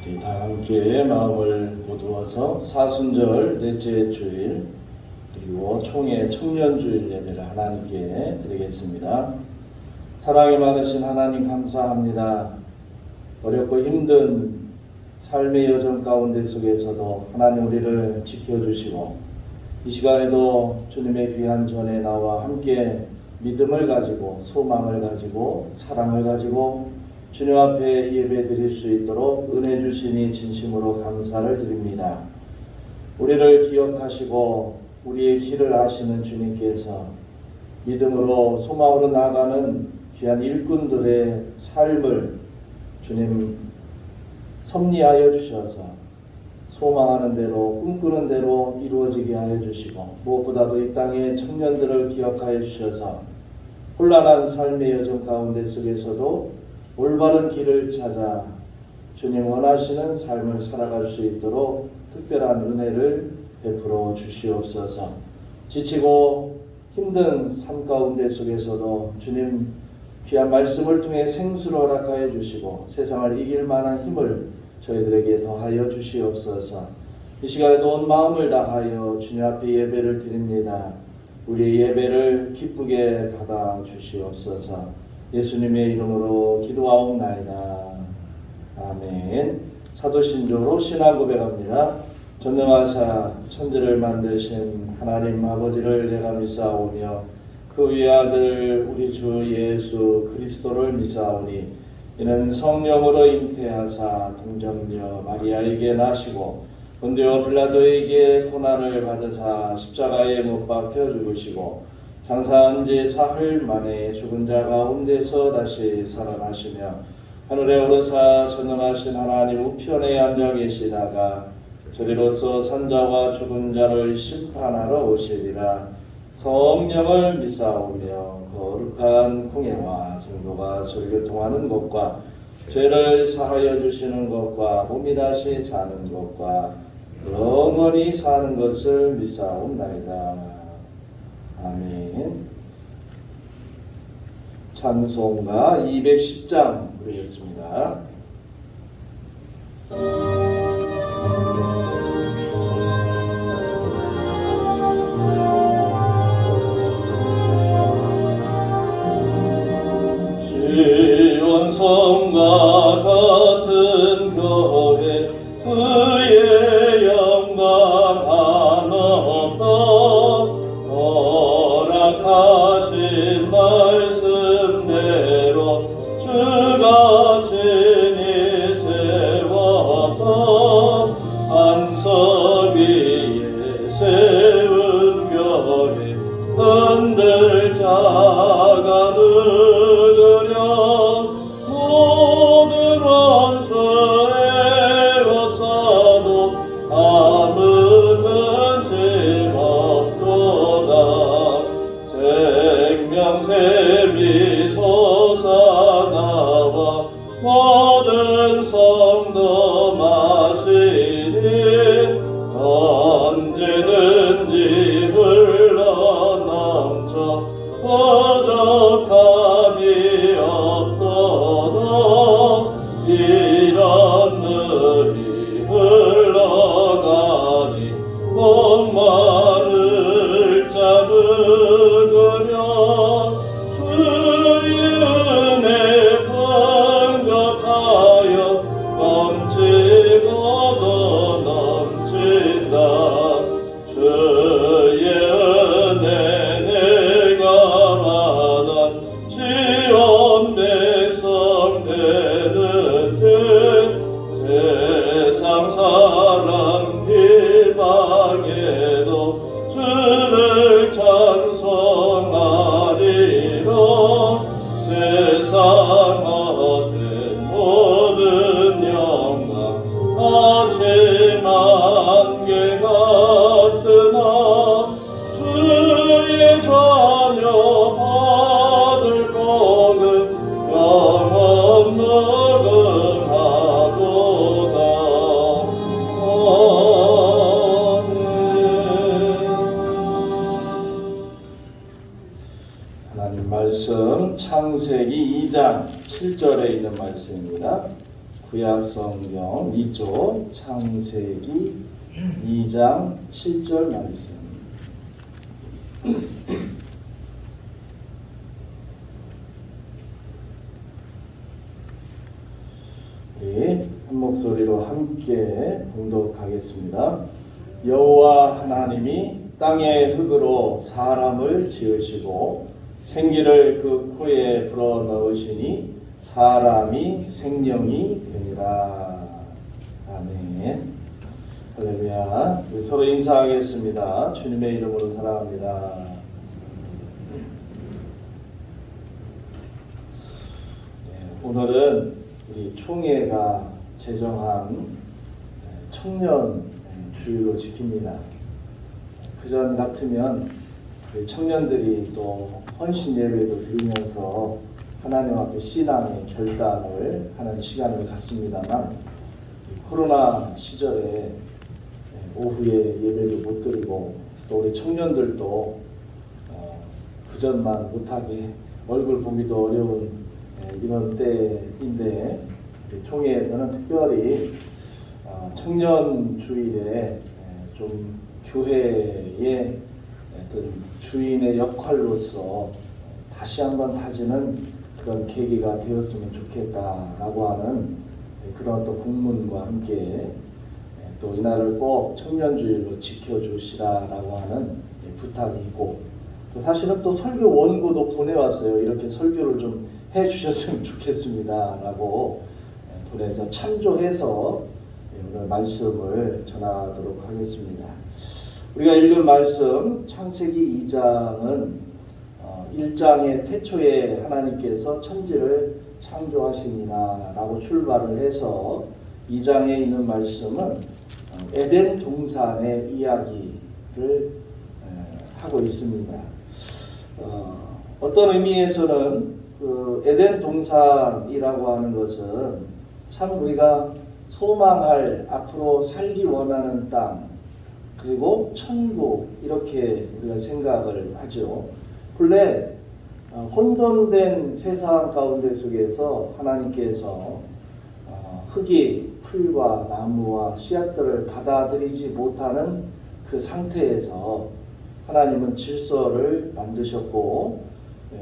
우리 다 함께 마음을 모두어서 사순절 넷째 주일 그리고 총회 청년주일 예배를 하나님께 드리겠습니다. 사랑이 많으신 하나님 감사합니다. 어렵고 힘든 삶의 여정 가운데 속에서도 하나님 우리를 지켜주시고 이 시간에도 주님의 귀한 전에 나와 함께 믿음을 가지고 소망을 가지고 사랑을 가지고 주님 앞에 예배 드릴 수 있도록 은혜 주시니 진심으로 감사를 드립니다. 우리를 기억하시고 우리의 길을 아시는 주님께서 믿음으로 소망으로 나아가는 귀한 일꾼들의 삶을 주님 섭리하여 주셔서 소망하는 대로 꿈꾸는 대로 이루어지게 하여 주시고 무엇보다도 이 땅의 청년들을 기억하여 주셔서 혼란한 삶의 여정 가운데 속에서도 올바른 길을 찾아 주님 원하시는 삶을 살아갈 수 있도록 특별한 은혜를 베풀어 주시옵소서. 지치고 힘든 삶 가운데 속에서도 주님 귀한 말씀을 통해 생수를 허락하여 주시고 세상을 이길 만한 힘을 저희들에게 더하여 주시옵소서. 이 시간에도 온 마음을 다하여 주님 앞에 예배를 드립니다. 우리의 예배를 기쁘게 받아 주시옵소서. 예수님의 이름으로 기도하옵나이다. 아멘. 사도신조로 신앙 고백합니다. 전능하사 천지를 만드신 하나님 아버지를 내가 믿사오며 그 위아들 우리 주 예수 그리스도를 믿사오니 이는 성령으로 잉태하사 동정녀 마리아에게 나시고 본디오 빌라도에게 고난을 받으사 십자가에 못 박혀 죽으시고 장사한 지 사흘 만에 죽은 자 가운데서 다시 살아나시며 하늘에 오르사 전능하신 하나님 우편에 앉아 계시다가 저리로서 산자와 죽은 자를 심판하러 오시리라. 성령을 믿사오며 거룩한 공예와 성도가 설교통하는 것과 죄를 사하여 주시는 것과 몸이 다시 사는 것과 영원히 사는 것을 믿사옵나이다. 아멘. 찬송가 210장 부르겠습니다. 지원성과 같은 교회 그의 영광 한없다. 허락하신 말씀대로 주가 친히 세웠다. 안석 위에 세운 교회 흔들 자가 누구랴. 모든 원수에 왔어도 아무 근심 없도다. 생명샘이 솟아나와 모든 성도 마시니 언제든지 흘러넘쳐 부족함이 없도다. 이런 늘이 흘러가니 목마를 자 누구랴. 주의 은혜 풍족하여 넘치고도 넘친다. 주의 은혜 내가 받아 시온 백성 되는 듯 세상 사람 비방에도 주를 찬송하리라. 세상 얻은 모든 영광 아침 안개 같으나 주의 자녀 받을 복은 영원 무궁하도다. 하나님 말씀 창세기 2장 7절에 있는 말씀입니다. 구약성경 2쪽 창세기 2장 7절 말씀. 우리 한 목소리로 함께 봉독하겠습니다. 여호와 하나님이 땅의 흙으로 사람을 지으시고 생기를 그 코에 불어넣으시니 사람이 생명이 되니라. 아멘. 할렐루야. 우리 서로 인사하겠습니다. 주님의 이름으로 사랑합니다. 오늘은 우리 총회가 제정한 청년 주일로 지킵니다. 그전 같으면 우리 청년들이 또 헌신 예배도 드리면서 하나님 앞에 신앙의 결단을 하는 시간을 갖습니다만, 코로나 시절에 오후에 예배도 못 드리고 또 우리 청년들도 그전만 못하게 얼굴 보기도 어려운 이런 때인데, 총회에서는 특별히 청년 주일에 좀 교회의 어떤 주인의 역할로서 다시 한번 다지는 그런 계기가 되었으면 좋겠다라고 하는 그런 또 공문과 함께 또 이날을 꼭 청년주일로 지켜주시라라고 하는 부탁이 있고, 또 사실은 또 설교 원고도 보내왔어요. 이렇게 설교를 좀 해주셨으면 좋겠습니다라고 보내서 참조해서 오늘 말씀을 전하도록 하겠습니다. 우리가 읽은 말씀 창세기 2장은 1장의 태초에 하나님께서 천지를 창조하시니라 라고 출발을 해서 2장에 있는 말씀은 에덴 동산의 이야기를 하고 있습니다. 어떤 의미에서는 그 에덴 동산이라고 하는 것은 참 우리가 소망할, 앞으로 살기 원하는 땅, 그리고 천국, 이렇게 우리가 생각을 하죠. 본래 혼돈된 세상 가운데 속에서 하나님께서 흙이 풀과 나무와 씨앗들을 받아들이지 못하는 그 상태에서 하나님은 질서를 만드셨고,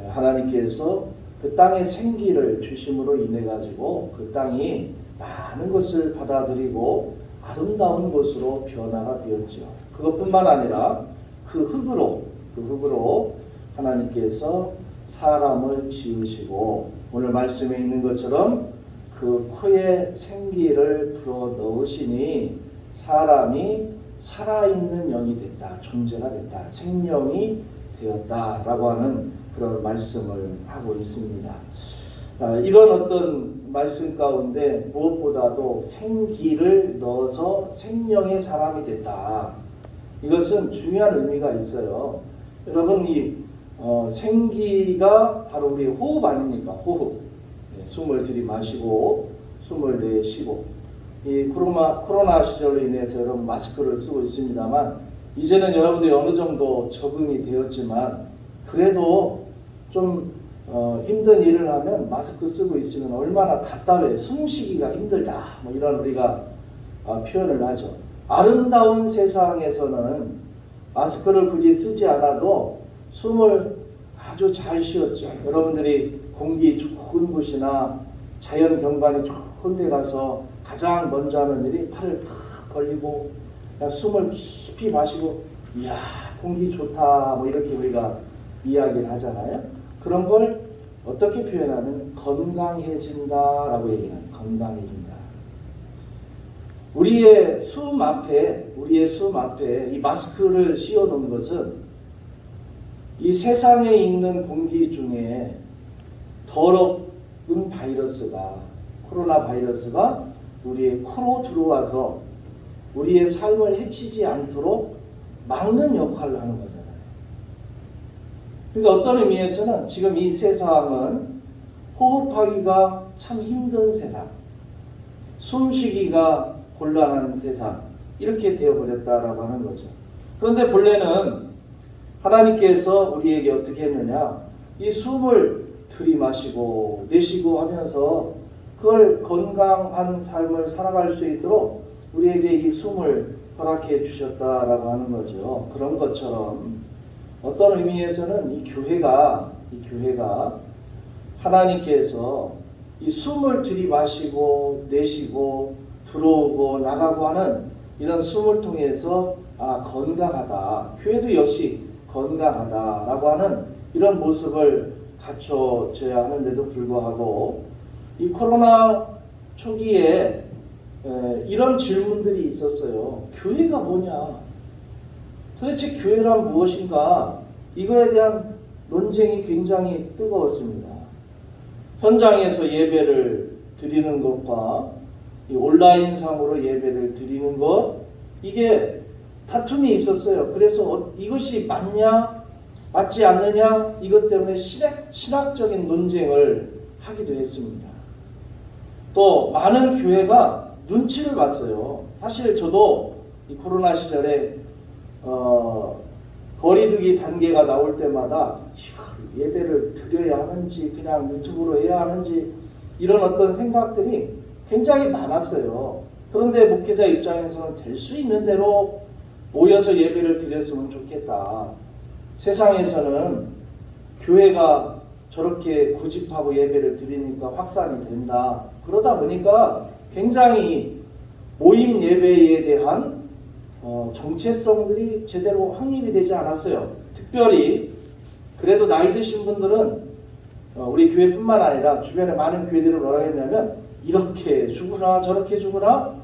하나님께서 그 땅에 생기를 주심으로 인해 가지고 그 땅이 많은 것을 받아들이고 아름다운 곳으로 변화가 되었죠. 그것뿐만 아니라 그 흙으로 하나님께서 사람을 지으시고, 오늘 말씀에 있는 것처럼 그 코에 생기를 불어 넣으시니 사람이 살아있는 영이 됐다, 존재가 됐다, 생명이 되었다라고 하는 그런 말씀을 하고 있습니다. 이런 어떤 말씀 가운데 무엇보다도 생기를 넣어서 생명의 사람이 됐다. 이것은 중요한 의미가 있어요. 여러분, 이 생기가 바로 우리 호흡 아닙니까? 호흡. 숨을 들이마시고 숨을 내쉬고. 이 코로나 시절로 인해서 여러분 마스크를 쓰고 있습니다만, 이제는 여러분들이 어느 정도 적응이 되었지만 그래도 좀 힘든 일을 하면 마스크 쓰고 있으면 얼마나 답답해, 숨쉬기가 힘들다, 뭐 이런 우리가 표현을 하죠. 아름다운 세상에서는 마스크를 굳이 쓰지 않아도 숨을 아주 잘 쉬었죠. 여러분들이 공기 좋은 곳이나 자연 경관이 좋은 데 가서 가장 먼저 하는 일이 팔을 팍 벌리고 그냥 숨을 깊이 마시고, 이야 공기 좋다, 뭐 이렇게 우리가 이야기를 하잖아요. 그런 걸 어떻게 표현하면 건강해진다라고 얘기해요. 건강해진다. 우리의 숨 앞에 이 마스크를 씌워 놓은 것은 이 세상에 있는 공기 중에 더러운 바이러스가, 코로나 바이러스가 우리의 코로 들어와서 우리의 삶을 해치지 않도록 막는 역할을 하는 거잖아요. 그러니까 어떤 의미에서는 지금 이 세상은 호흡하기가 참 힘든 세상, 숨쉬기가 곤란한 세상, 이렇게 되어버렸다라고 하는 거죠. 그런데 본래는 하나님께서 우리에게 어떻게 했느냐, 이 숨을 들이마시고 내쉬고 하면서 그걸 건강한 삶을 살아갈 수 있도록 우리에게 이 숨을 허락해 주셨다라고 하는 거죠. 그런 것처럼 어떤 의미에서는 이 교회가 하나님께서 이 숨을 들이마시고 내쉬고 들어오고 나가고 하는 이런 숨을 통해서 건강하다. 교회도 역시 건강하다라고 하는 이런 모습을 갖춰져야 하는데도 불구하고 이 코로나 초기에 이런 질문들이 있었어요. 교회가 뭐냐? 도대체 교회란 무엇인가? 이거에 대한 논쟁이 굉장히 뜨거웠습니다. 현장에서 예배를 드리는 것과 이 온라인상으로 예배를 드리는 것, 이게 다툼이 있었어요. 그래서 이것이 맞냐 맞지 않느냐, 이것 때문에 신학적인 논쟁을 하기도 했습니다. 또 많은 교회가 눈치를 봤어요. 사실 저도 이 코로나 시절에 거리두기 단계가 나올 때마다 예배를 드려야 하는지 그냥 유튜브로 해야 하는지 이런 어떤 생각들이 굉장히 많았어요. 그런데 목회자 입장에서는 될 수 있는 대로 모여서 예배를 드렸으면 좋겠다. 세상에서는 교회가 저렇게 고집하고 예배를 드리니까 확산이 된다. 그러다 보니까 굉장히 모임 예배에 대한 정체성들이 제대로 확립이 되지 않았어요. 특별히 그래도 나이 드신 분들은 우리 교회뿐만 아니라 주변에 많은 교회들은 뭐라 했냐면, 이렇게 주구나 저렇게 주구나,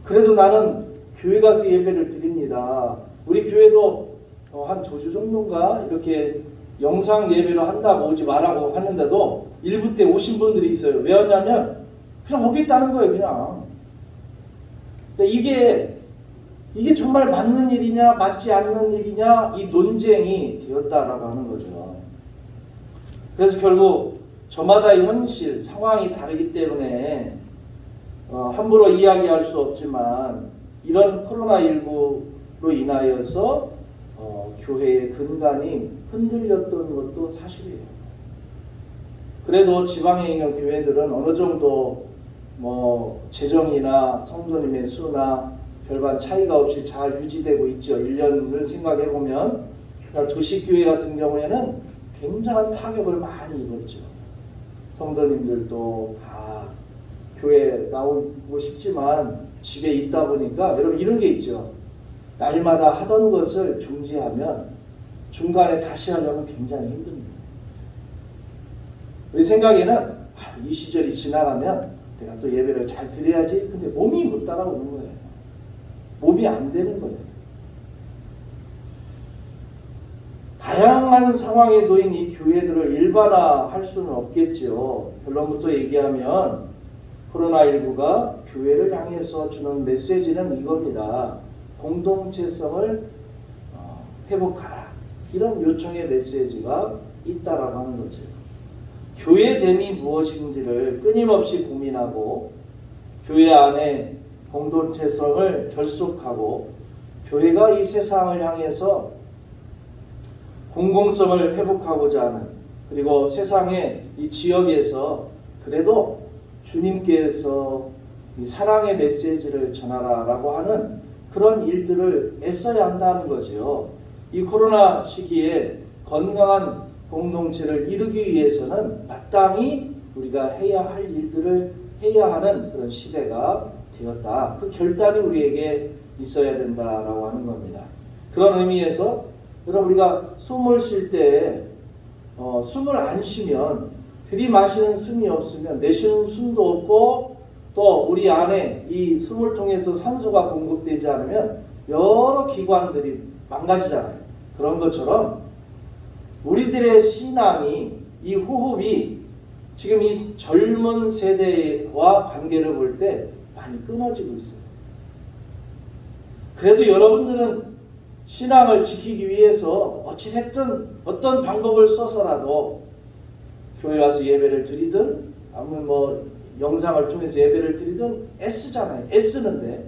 그래도 나는 교회 가서 예배를 드립니다. 우리 교회도 한 2주 정도인가 이렇게 영상 예배로 한다고 오지 말라고 하는데도 일부 때 오신 분들이 있어요. 왜 왔냐면 그냥 오겠다는 거예요. 그냥. 이게 정말 맞는 일이냐 맞지 않는 일이냐, 이 논쟁이 되었다라고 하는 거죠. 그래서 결국 저마다의 현실 상황이 다르기 때문에 함부로 이야기할 수 없지만, 이런 코로나19로 인하여서 교회의 근간이 흔들렸던 것도 사실이에요. 그래도 지방에 있는 교회들은 어느 정도 재정이나 성도님의 수나 별반 차이가 없이 잘 유지되고 있죠. 1년을 생각해 보면. 도시교회 같은 경우에는 굉장한 타격을 많이 입었죠. 성도님들도 다 교회 나오고 싶지만 집에 있다 보니까, 여러분 이런 게 있죠. 날마다 하던 것을 중지하면 중간에 다시 하려면 굉장히 힘듭니다. 우리 생각에는 이 시절이 지나가면 내가 또 예배를 잘 드려야지. 근데 몸이 못 따라오는 거예요. 몸이 안 되는 거예요. 다양한 상황에 놓인 이 교회들을 일반화할 수는 없겠죠. 결론부터 얘기하면 코로나19가 교회를 향해서 주는 메시지는 이겁니다. 공동체성을 회복하라. 이런 요청의 메시지가 있다라고 하는 거죠. 교회됨이 무엇인지를 끊임없이 고민하고, 교회 안에 공동체성을 결속하고, 교회가 이 세상을 향해서 공공성을 회복하고자 하는, 그리고 세상의 이 지역에서 그래도 주님께서 이 사랑의 메시지를 전하라라고 하는 그런 일들을 애써야 한다는 거죠. 이 코로나 시기에 건강한 공동체를 이루기 위해서는 마땅히 우리가 해야 할 일들을 해야 하는 그런 시대가 되었다. 그 결단이 우리에게 있어야 된다라고 하는 겁니다. 그런 의미에서 여러분, 우리가 숨을 쉴 때 숨을 안 쉬면, 들이마시는 숨이 없으면 내쉬는 숨도 없고, 또 우리 안에 이 숨을 통해서 산소가 공급되지 않으면 여러 기관들이 망가지잖아요. 그런 것처럼 우리들의 신앙이, 이 호흡이 지금 이 젊은 세대와 관계를 볼 때 많이 끊어지고 있어요. 그래도 여러분들은 신앙을 지키기 위해서 어찌됐든 어떤 방법을 써서라도 교회 와서 예배를 드리든 아니면 영상을 통해서 예배를 드리든 애쓰잖아요. 애쓰는데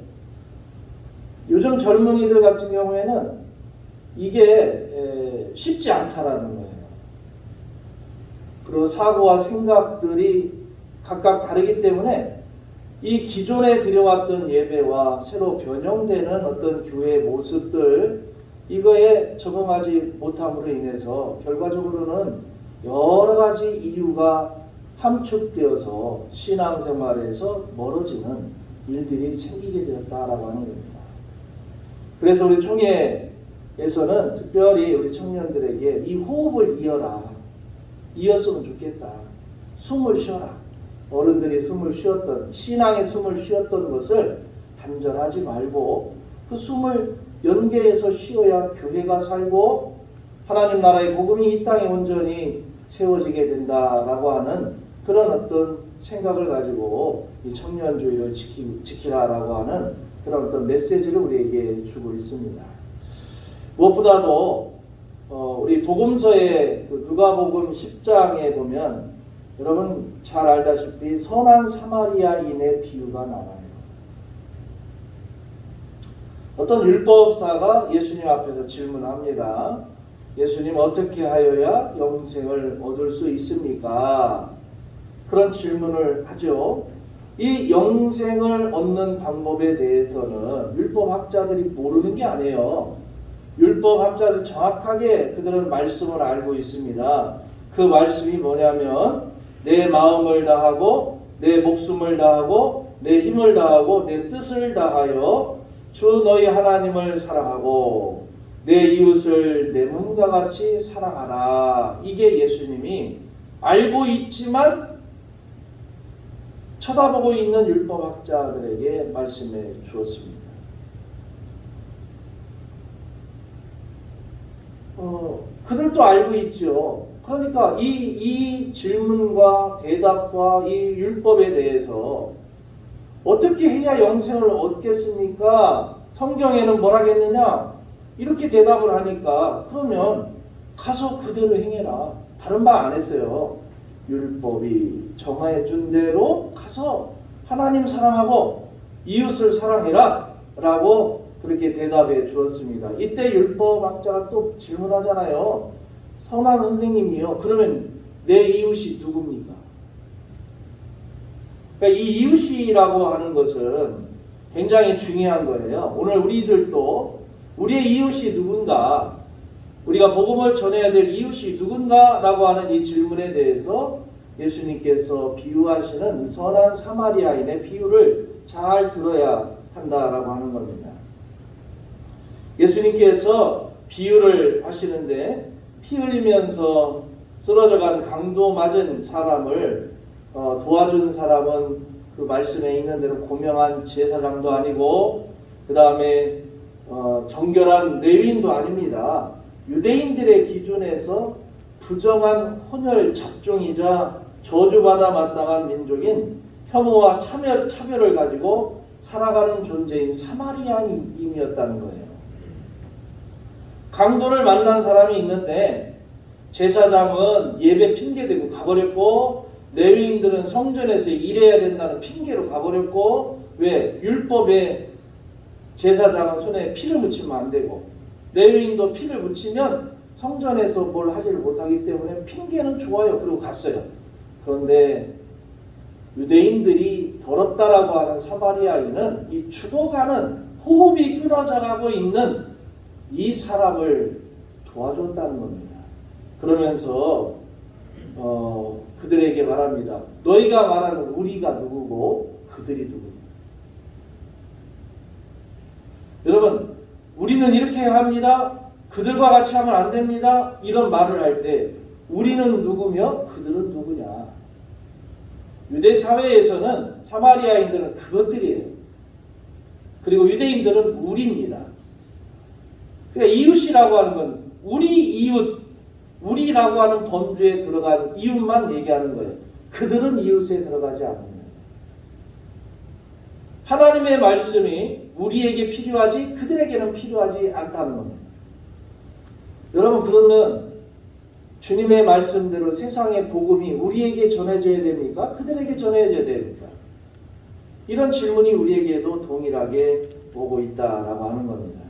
요즘 젊은이들 같은 경우에는 이게 쉽지 않다라는 거예요. 그리고 사고와 생각들이 각각 다르기 때문에 이 기존에 드려왔던 예배와 새로 변형되는 어떤 교회의 모습들, 이거에 적응하지 못함으로 인해서 결과적으로는 여러 가지 이유가 함축되어서 신앙생활에서 멀어지는 일들이 생기게 되었다라고 하는 겁니다. 그래서 우리 총회에서는 특별히 우리 청년들에게 이 호흡을 이었으면 좋겠다. 숨을 쉬어라. 어른들이 숨을 쉬었던, 신앙의 숨을 쉬었던 것을 단절하지 말고 그 숨을 연계해서 쉬어야 교회가 살고 하나님 나라의 복음이 이 땅에 온전히 세워지게 된다라고 하는 그런 어떤 생각을 가지고 이 청년주의를 지키라라고 하는 그런 어떤 메시지를 우리에게 주고 있습니다. 무엇보다도 우리 복음서의 그 누가복음 10장에 보면 여러분 잘 알다시피 선한 사마리아인의 비유가 나와요. 어떤 율법사가 예수님 앞에서 질문합니다. 예수님, 어떻게 하여야 영생을 얻을 수 있습니까? 그런 질문을 하죠. 이 영생을 얻는 방법에 대해서는 율법학자들이 모르는 게 아니에요. 율법학자들 정확하게 그들은 말씀을 알고 있습니다. 그 말씀이 뭐냐면 내 마음을 다하고 내 목숨을 다하고 내 힘을 다하고 내 뜻을 다하여 주 너희 하나님을 사랑하고 내 이웃을 내 몸과 같이 사랑하라. 이게 예수님이 알고 있지만 쳐다보고 있는 율법학자들에게 말씀해 주었습니다. 그들도 알고 있죠. 그러니까 이 질문과 대답과 이 율법에 대해서 어떻게 해야 영생을 얻겠습니까? 성경에는 뭐라겠느냐? 이렇게 대답을 하니까 그러면 가서 그대로 행해라. 다른 말 안 했어요. 율법이 정해 준 대로 가서 하나님 사랑하고 이웃을 사랑해라 라고 그렇게 대답해 주었습니다. 이때 율법학자가 또 질문하잖아요. 선한 선생님이요, 그러면 내 이웃이 누굽니까? 그러니까 이 이웃이라고 하는 것은 굉장히 중요한 거예요. 오늘 우리들도 우리의 이웃이 누군가, 우리가 복음을 전해야 될 이웃이 누군가 라고 하는 이 질문에 대해서 예수님께서 비유하시는 이 선한 사마리아인의 비유를 잘 들어야 한다라고 하는 겁니다. 예수님께서 비유를 하시는데 피 흘리면서 쓰러져간 강도 맞은 사람을 도와준 사람은 그 말씀에 있는 대로 고명한 제사장도 아니고 그 다음에 정결한 레위인도 아닙니다. 유대인들의 기준에서 부정한 혼혈 잡종이자 저주받아 마땅한 민족인 혐오와 차별을 가지고 살아가는 존재인 사마리아인이었다는 거예요. 강도를 만난 사람이 있는데 제사장은 예배 핑계대고 가버렸고 레위인들은 성전에서 일해야 된다는 핑계로 가버렸고, 왜? 율법에 제사장은 손에 피를 묻히면 안 되고 레위인도 피를 묻히면 성전에서 뭘 하지를 못하기 때문에 핑계는 좋아요. 그리고 갔어요. 그런데 유대인들이 더럽다라고 하는 사마리아인은 이 죽어가는 호흡이 끊어져가고 있는 이 사람을 도와줬다는 겁니다. 그러면서 그들에게 말합니다. 너희가 말하는 우리가 누구고 그들이 누구냐. 여러분, 우리는 이렇게 합니다. 그들과 같이 하면 안 됩니다. 이런 말을 할 때 우리는 누구며 그들은 누구냐. 유대 사회에서는 사마리아인들은 그것들이에요. 그리고 유대인들은 우리입니다. 그러니까 이웃이라고 하는 건 우리 이웃, 우리라고 하는 범주에 들어간 이웃만 얘기하는 거예요. 그들은 이웃에 들어가지 않는 거예요. 하나님의 말씀이 우리에게 필요하지 그들에게는 필요하지 않다는 겁니다. 여러분, 그러면 주님의 말씀대로 세상의 복음이 우리에게 전해져야 됩니까? 그들에게 전해져야 됩니까? 이런 질문이 우리에게도 동일하게 오고 있다라고 하는 겁니다.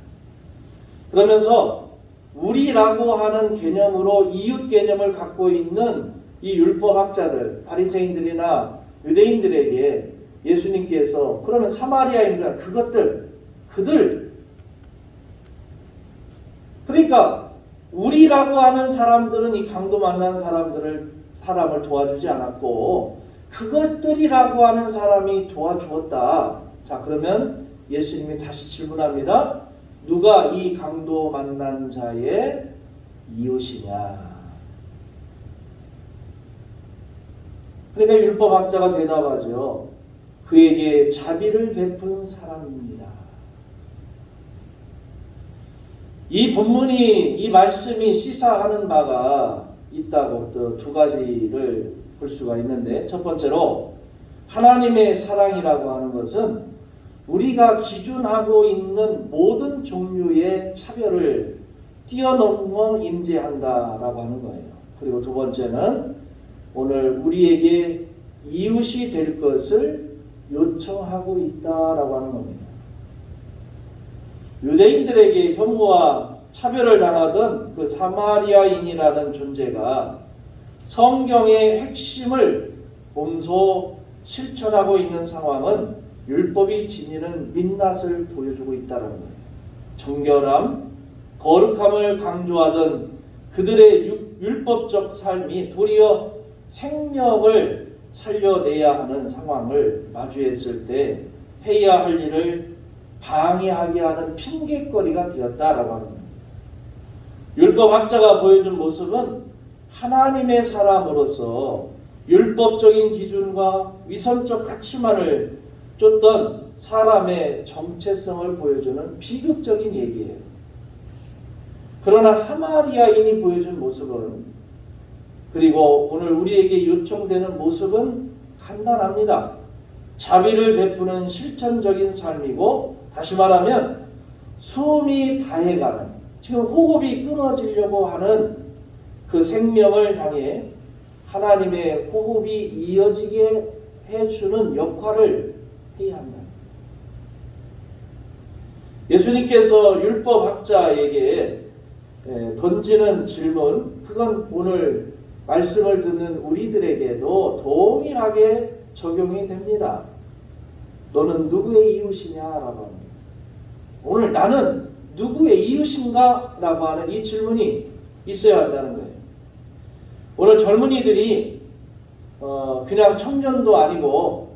그러면서 우리라고 하는 개념으로 이웃 개념을 갖고 있는 이 율법학자들, 바리새인들이나 유대인들에게 예수님께서 그러면 사마리아인들 그들 그러니까 우리라고 하는 사람들은 이 강도 만난 사람을 도와주지 않았고 그것들이라고 하는 사람이 도와주었다. 자, 그러면 예수님이 다시 질문합니다. 누가 이 강도 만난 자의 이웃이냐? 그러니까 율법학자가 대답하죠. 그에게 자비를 베푼 사람입니다. 이 본문이, 이 말씀이 시사하는 바가 있다고 또 두 가지를 볼 수가 있는데, 첫 번째로 하나님의 사랑이라고 하는 것은 우리가 기준하고 있는 모든 종류의 차별을 뛰어넘어 임재한다라고 하는 거예요. 그리고 두 번째는 오늘 우리에게 이웃이 될 것을 요청하고 있다라고 하는 겁니다. 유대인들에게 혐오와 차별을 당하던 그 사마리아인이라는 존재가 성경의 핵심을 몸소 실천하고 있는 상황은 율법이 지니는 민낯을 보여주고 있다는 거예요. 정결함, 거룩함을 강조하던 그들의 율법적 삶이 도리어 생명을 살려내야 하는 상황을 마주했을 때 해야 할 일을 방해하게 하는 핑계거리가 되었다라고 하는 겁니다. 율법학자가 보여준 모습은 하나님의 사람으로서 율법적인 기준과 위선적 가치만을 쫓던 사람의 정체성을 보여주는 비극적인 얘기예요. 그러나 사마리아인이 보여준 모습은, 그리고 오늘 우리에게 요청되는 모습은 간단합니다. 자비를 베푸는 실천적인 삶이고, 다시 말하면 숨이 다해가는, 지금 호흡이 끊어지려고 하는 그 생명을 향해 하나님의 호흡이 이어지게 해주는 역할을 해야 한다. 예수님께서 율법학자에게 던지는 질문, 그건 오늘 말씀을 듣는 우리들에게도 동일하게 적용이 됩니다. 너는 누구의 이웃이냐라고 합니다. 오늘 나는 누구의 이웃인가? 라고 하는 이 질문이 있어야 한다는 거예요. 오늘 젊은이들이 그냥 청년도 아니고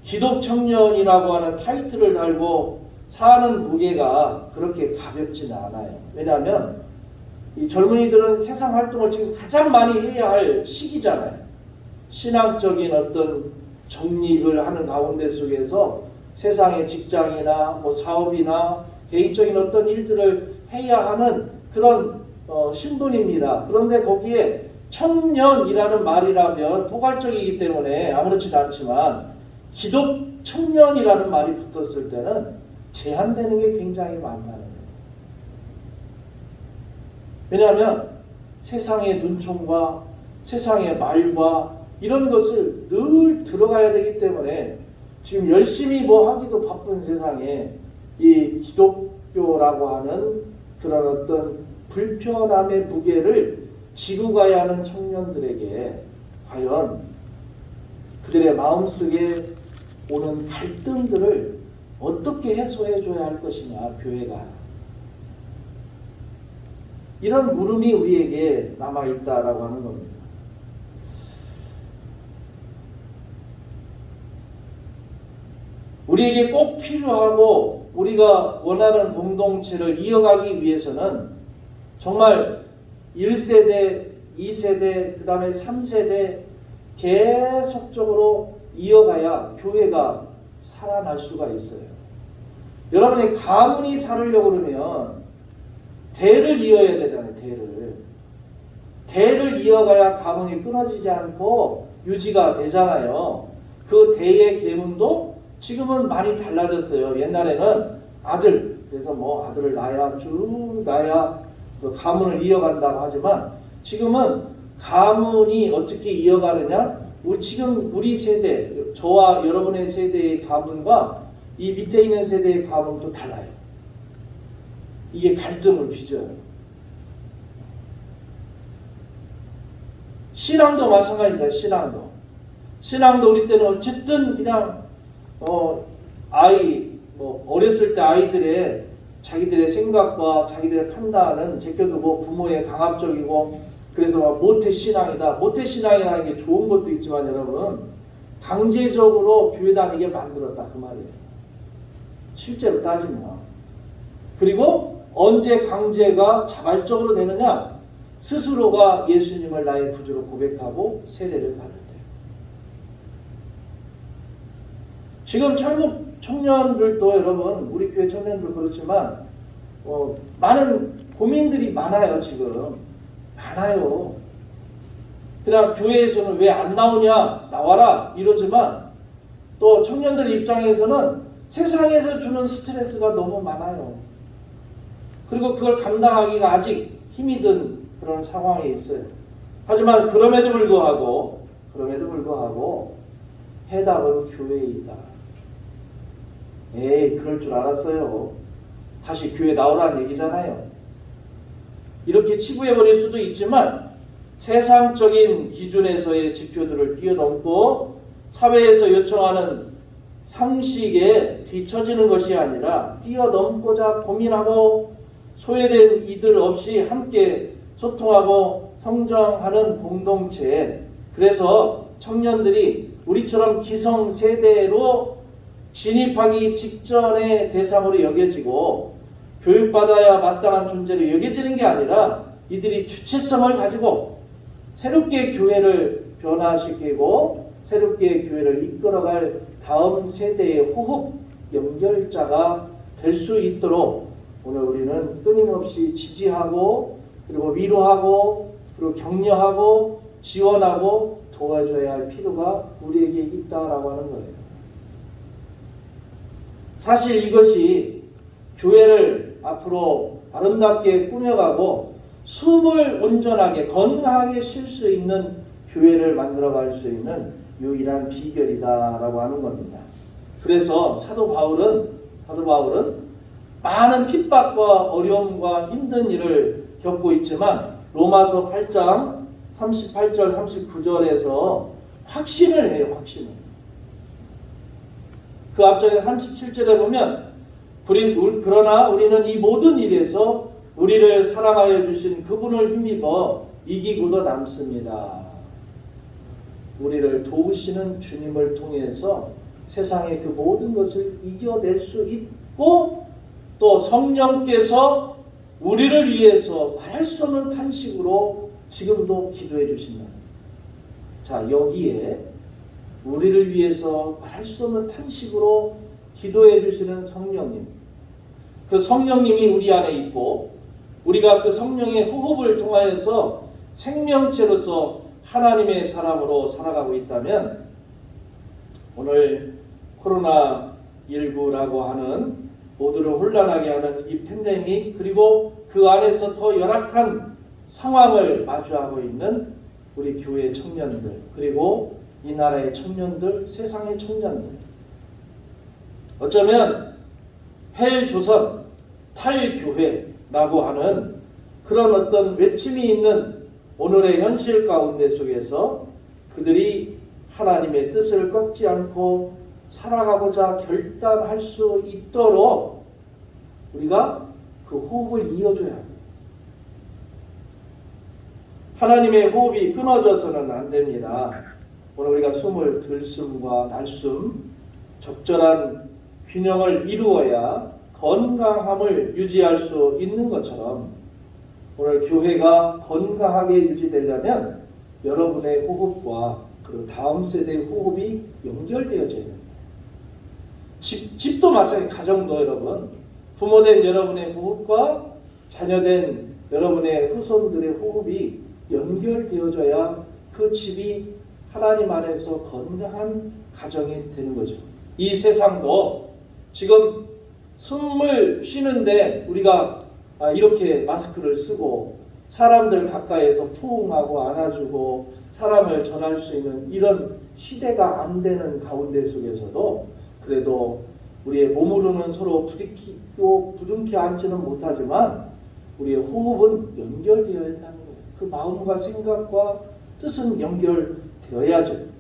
기독 청년이라고 하는 타이틀을 달고 사는 무게가 그렇게 가볍지는 않아요. 왜냐하면 이 젊은이들은 세상 활동을 지금 가장 많이 해야 할 시기잖아요. 신앙적인 어떤 정립을 하는 가운데 속에서 세상의 직장이나 뭐 사업이나 개인적인 어떤 일들을 해야 하는 그런 신분입니다. 그런데 거기에 청년이라는 말이라면 포괄적이기 때문에 아무렇지도 않지만 기독 청년이라는 말이 붙었을 때는 제한되는 게 굉장히 많다는 거예요. 왜냐하면 세상의 눈총과 세상의 말과 이런 것을 늘 들어가야 되기 때문에 지금 열심히 뭐 하기도 바쁜 세상에 이 기독교라고 하는 그런 어떤 불편함의 무게를 지고 가야 하는 청년들에게 과연 그들의 마음속에 오는 갈등들을 어떻게 해소해 줘야 할 것이냐, 교회가. 이런 물음이 우리에게 남아있다라고 하는 겁니다. 우리에게 꼭 필요하고 우리가 원하는 공동체를 이어가기 위해서는 정말 1세대, 2세대, 그 다음에 3세대 계속적으로 이어가야 교회가 살아날 수가 있어요. 여러분이 가문이 살으려고 그러면 대를 이어야 되잖아요. 대를 이어가야 가문이 끊어지지 않고 유지가 되잖아요. 그 대의 계문도 지금은 많이 달라졌어요. 옛날에는 아들, 그래서 뭐 아들을 낳아야 쭉 낳아야 그 가문을 이어간다고 하지만 지금은 가문이 어떻게 이어가느냐? 지금 우리 세대, 저와 여러분의 세대의 가문과 이 밑에 있는 세대의 가문도 달라요. 이게 갈등을 빚어요. 신앙도 마찬가지입니다. 신앙도. 신앙도 우리 때는 어쨌든 그냥 어렸을 때 아이들의 자기들의 생각과 자기들의 판단은 제껴도 뭐 부모의 강압적이고 그래서 막 모태신앙이다. 모태신앙이라는 게 좋은 것도 있지만 여러분 강제적으로 교회 다니게 만들었다 그 말이에요. 실제로 따지면. 그리고 언제 강제가 자발적으로 되느냐? 스스로가 예수님을 나의 구주로 고백하고 세례를 받을 때. 지금 젊은 청년들도 여러분 우리 교회 청년들 그렇지만 많은 고민들이 많아요. 지금 많아요. 그냥 교회에서는 왜 안 나오냐 나와라 이러지만 또 청년들 입장에서는 세상에서 주는 스트레스가 너무 많아요. 그리고 그걸 감당하기가 아직 힘이 든 그런 상황에 있어요. 하지만 그럼에도 불구하고 해답은 교회에 있다. 에이 그럴 줄 알았어요. 다시 교회 나오라는 얘기잖아요. 이렇게 치부해버릴 수도 있지만 세상적인 기준에서의 지표들을 뛰어넘고 사회에서 요청하는 상식에 뒤처지는 것이 아니라 뛰어넘고자 고민하고 소외된 이들 없이 함께 소통하고 성장하는 공동체. 그래서 청년들이 우리처럼 기성세대로 진입하기 직전의 대상으로 여겨지고 교육받아야 마땅한 존재로 여겨지는 게 아니라 이들이 주체성을 가지고 새롭게 교회를 변화시키고 새롭게 교회를 이끌어갈 다음 세대의 호흡 연결자가 될 수 있도록 오늘 우리는 끊임없이 지지하고 그리고 위로하고 그리고 격려하고 지원하고 도와줘야 할 필요가 우리에게 있다라고 하는 거예요. 사실 이것이 교회를 앞으로 아름답게 꾸며가고 숨을 온전하게 건강하게 쉴 수 있는 교회를 만들어갈 수 있는 유일한 비결이다라고 하는 겁니다. 그래서 사도 바울은 많은 핍박과 어려움과 힘든 일을 겪고 있지만 로마서 8장 38절 39절에서 확신을 해요. 확신을. 그 앞전에 37절에 보면 그러나 우리는 이 모든 일에서 우리를 사랑하여 주신 그분을 힘입어 이기고도 남습니다. 우리를 도우시는 주님을 통해서 세상의 그 모든 것을 이겨낼 수 있고 또 성령께서 우리를 위해서 말할 수 없는 탄식으로 지금도 기도해 주신다. 자, 여기에 우리를 위해서 말할 수 없는 탄식으로 기도해 주시는 성령님. 그 성령님이 우리 안에 있고 우리가 그 성령의 호흡을 통하여서 생명체로서 하나님의 사람으로 살아가고 있다면 오늘 코로나19라고 하는 모두를 혼란하게 하는 이 팬데믹 그리고 그 안에서 더 열악한 상황을 마주하고 있는 우리 교회 청년들 그리고 이 나라의 청년들, 세상의 청년들 어쩌면 헬조선, 탈교회라고 하는 그런 어떤 외침이 있는 오늘의 현실 가운데 속에서 그들이 하나님의 뜻을 꺾지 않고 살아가고자 결단할 수 있도록 우리가 그 호흡을 이어줘야 합니다. 하나님의 호흡이 끊어져서는 안 됩니다. 오늘 우리가 숨을 들숨과 날숨 적절한 균형을 이루어야 건강함을 유지할 수 있는 것처럼 오늘 교회가 건강하게 유지되려면 여러분의 호흡과 그 다음 세대의 호흡이 연결되어져야 됩니다. 집도 마찬가지, 가정도 여러분 부모된 여러분의 호흡과 자녀된 여러분의 후손들의 호흡이 연결되어져야 그 집이 하나님 안에서 건강한 가정이 되는 거죠. 이 세상도 지금 숨을 쉬는데 우리가 이렇게 마스크를 쓰고 사람들 가까이에서 포옹하고 안아주고 사람을 전할 수 있는 이런 시대가 안 되는 가운데 속에서도 그래도 우리의 몸으로는 서로 부딪히고 부둥켜 앉지는 못하지만 우리의 호흡은 연결되어야 한다는 거예요. 그 마음과 생각과 뜻은 연결되어야죠.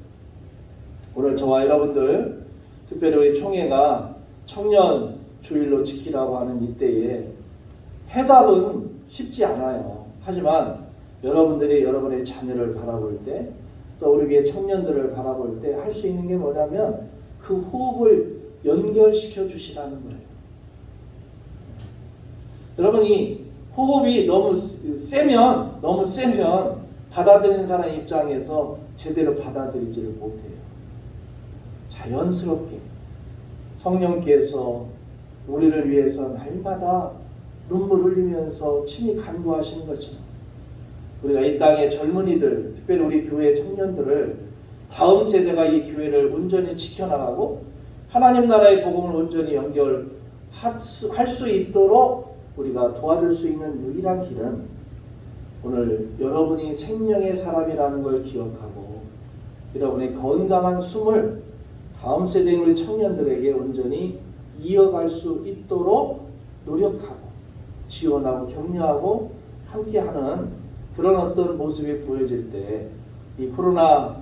오늘 저와 여러분들 특별히 우리 총회가 청년 주일로 지키라고 하는 이때에 해답은 쉽지 않아요. 하지만 여러분들이 여러분의 자녀를 바라볼 때, 또 우리 교회 청년들을 바라볼 때 할 수 있는 게 뭐냐면 그 호흡을 연결시켜 주시라는 거예요. 여러분이 호흡이 너무 세면 받아들이는 사람 입장에서 제대로 받아들이지를 못해요. 자연스럽게 성령께서 우리를 위해서 날마다 눈물 흘리면서 친히 간구하시는 것처럼 우리가 이 땅의 젊은이들, 특별히 우리 교회 청년들을 다음 세대가 이 교회를 온전히 지켜나가고 하나님 나라의 복음을 온전히 연결할 수 있도록 우리가 도와줄 수 있는 유일한 길은 오늘 여러분이 생명의 사람이라는 걸 기억하고 여러분의 건강한 숨을 다음 세대의 우리 청년들에게 온전히 이어갈 수 있도록 노력하고 지원하고 격려하고 함께하는 그런 어떤 모습이 보여질 때 이 코로나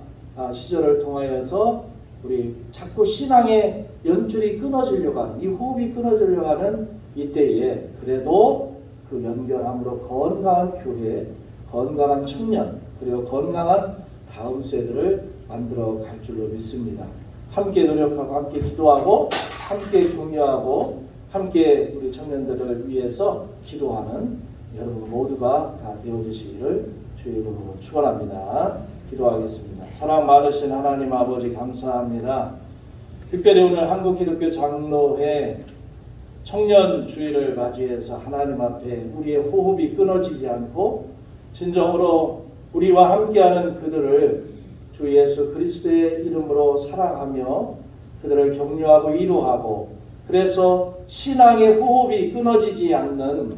시절을 통하여서 우리 자꾸 신앙의 연줄이 끊어지려고 하는, 이 호흡이 끊어지려고 하는 이때에 그래도 그 연결함으로 건강한 교회, 건강한 청년, 그리고 건강한 다음 세대를 만들어 갈 줄로 믿습니다. 함께 노력하고 함께 기도하고 함께 격려하고 함께 우리 청년들을 위해서 기도하는 여러분 모두가 다 되어주시기를 주의 이름으로 축원합니다. 기도하겠습니다. 사랑 많으신 하나님 아버지 감사합니다. 특별히 오늘 한국기독교 장로회 청년 주일을 맞이해서 하나님 앞에 우리의 호흡이 끊어지지 않고 진정으로 우리와 함께하는 그들을 주 예수 그리스도의 이름으로 사랑하며 그들을 격려하고 위로하고 그래서 신앙의 호흡이 끊어지지 않는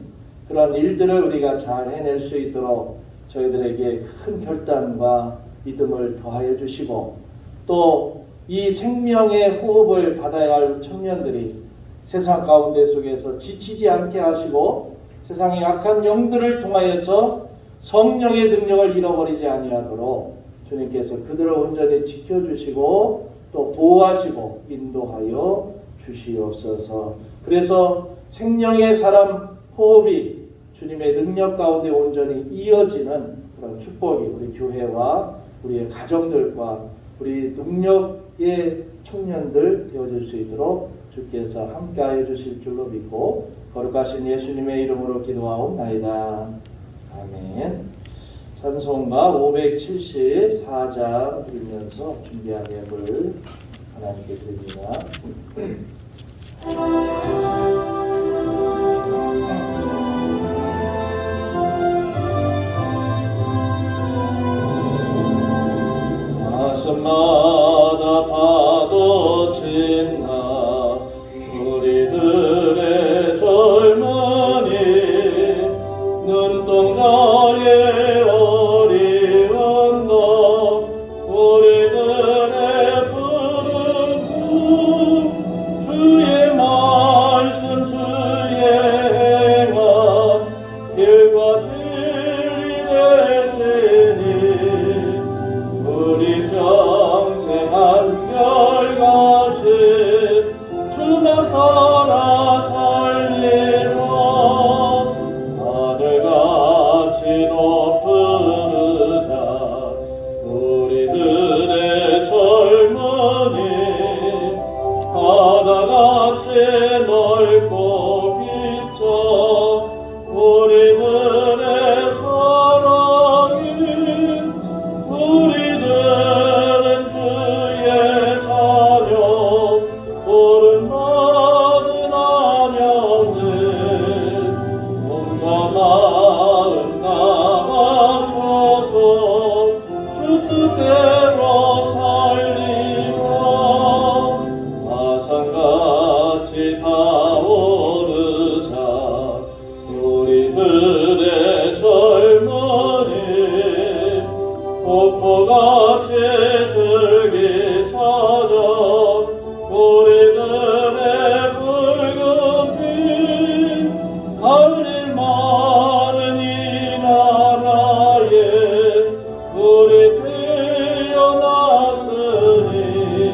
그런 일들을 우리가 잘 해낼 수 있도록 저희들에게 큰 결단과 믿음을 더하여 주시고 또 이 생명의 호흡을 받아야 할 청년들이 세상 가운데 속에서 지치지 않게 하시고 세상의 약한 영들을 통하여서 성령의 능력을 잃어버리지 아니하도록 주님께서 그들을 온전히 지켜주시고 또 보호하시고 인도하여 주시옵소서. 그래서 생명의 사람 호흡이 주님의 능력 가운데 온전히 이어지는 그런 축복이 우리 교회와 우리의 가정들과 우리 능력의 청년들 되어질 수 있도록 주께서 함께하여 주실 줄로 믿고 거룩하신 예수님의 이름으로 기도하옵나이다. 아멘. 찬송가 574장 드리면서 준비한 예물 하나님께 드립니다. 가슴마다 파도 친나 우리들의 젊은이 눈동자의 어리운 너 우리들의 푸른 꿈 주의 말씀 주의 행한 길과 진리 되시니 우리 평생 한결같이 주만 따라 살리라. 하늘같이 높은 의자 우리들의 젊은이 바다같이 넓고 깊죠 우리들의 사랑이 우리들은 주의 자녀 보름 받은 안녕들 몸과 마음 다 맞춰서 주 뜻대로 살리라. 화산같이 타오르자 우리들의 젊은이 폭포같이 즐기 찾아 우리들의 붉은 빛 하늘 많은 이 나라에 우리 태어났으니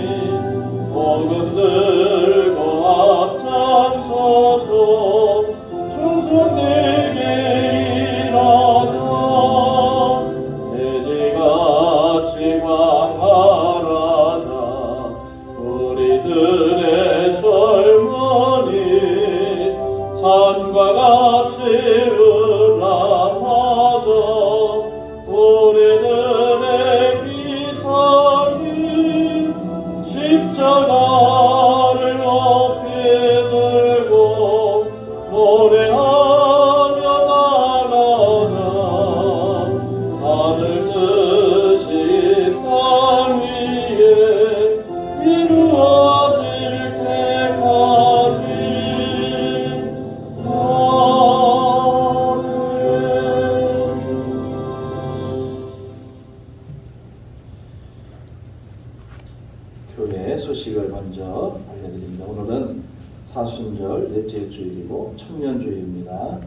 사순절 넷째 주일이고 청년주일입니다.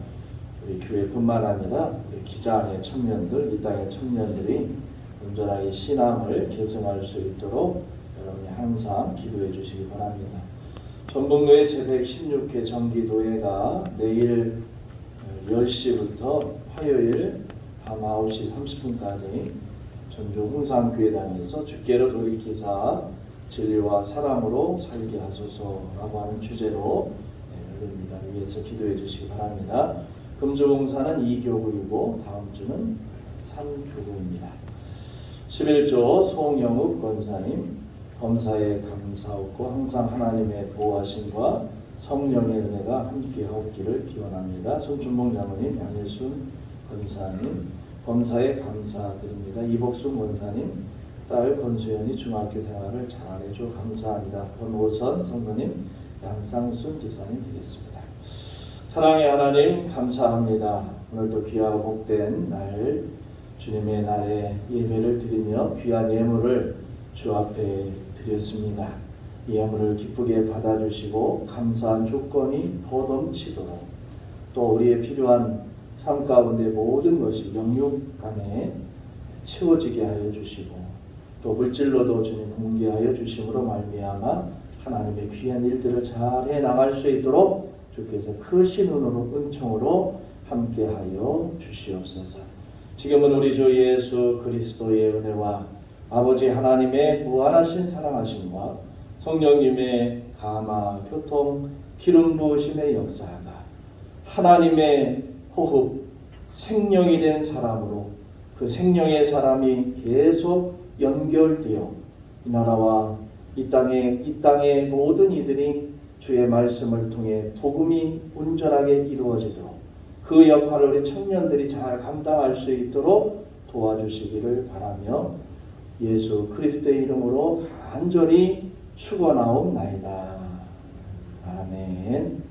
우리 교회뿐만 아니라 우리 기장의 청년들, 이 땅의 청년들이 온전하게 신앙을 계승할 수 있도록 여러분이 항상 기도해 주시기 바랍니다. 전북로의 제116회 정기도회가 내일 10시부터 화요일 밤 9시 30분까지 전주 홍산교회당에서 주께로 돌이키사 진리와 사랑으로 살게 하소서라고 하는 주제로 열립니다. 위해서 기도해 주시기 바랍니다. 금주봉사는 2교구이고 다음 주는 3교구입니다. 11조 송영욱 권사님, 범사에 감사하고 항상 하나님의 보호하심과 성령의 은혜가 함께하옵기를 기원합니다. 손준봉 장로님, 양일순 권사님, 범사에 감사드립니다. 이복순 권사님, 딸 권수연이 중학교 생활을 잘해줘 감사합니다. 권오선 성도님, 양상순 집사님 드리겠습니다. 사랑의 하나님 감사합니다. 오늘도 귀하고 복된 날, 주님의 날에 예배를 드리며 귀한 예물을 주 앞에 드렸습니다. 이 예물을 기쁘게 받아주시고 감사한 조건이 더 넘치도록 또 우리의 필요한 삶 가운데 모든 것이 영육간에 채워지게 하여 주시고 또 물질로도 주님 공개하여 주심으로 말미암아 하나님의 귀한 일들을 잘 해나갈 수 있도록 주께서 크신 은으로 은총으로 함께하여 주시옵소서. 지금은 우리 주 예수 그리스도의 은혜와 아버지 하나님의 무한하신 사랑하심과 성령님의 감화 교통 기름 부으심의 역사가 하나님의 호흡 생명이 된 사람으로 그 생명의 사람이 계속 연결되어 이 나라와 이 땅의 모든 이들이 주의 말씀을 통해 복음이 온전하게 이루어지도록 그 역할을 우리 청년들이 잘 감당할 수 있도록 도와주시기를 바라며 예수 그리스도의 이름으로 간절히 축원하옵나이다. 아멘.